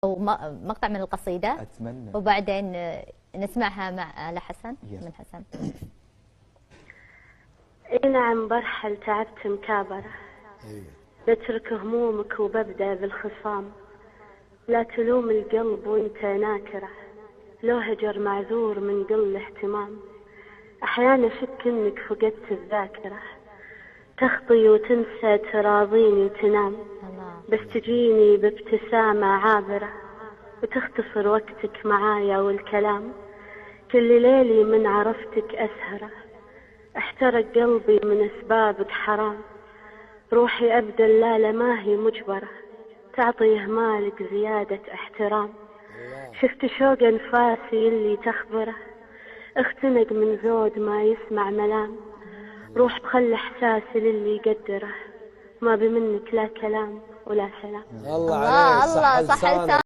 أو مقطع من القصيدة، أتمنى، وبعدين نسمعها مع آل حسن من حسن. اي نعم برحل تعبت مكابرة، بترك همومك وببدأ بالخصام. لا تلوم القلب وانت ناكره، لو هجر معذور من قل اهتمام. احيانا اشك انك فقدت الذاكرة، تخطي وتنسى تراضيني وتنام. بس تجيني بابتسامة عابرة، وتختصر وقتك معايا والكلام. كل ليلي من عرفتك أسهره، احترق قلبي من أسبابك حرام. روحي أبدا لا ما هي مجبرة، تعطي إهمالك زيادة احترام. شفت شوق أنفاسي اللي تخبره، اختنق من زود ما يسمع ملام. روح بخلي إحساسي للي يقدره، ما بمنك لا كلام ولا سلام. الله عليك، صح لسانك.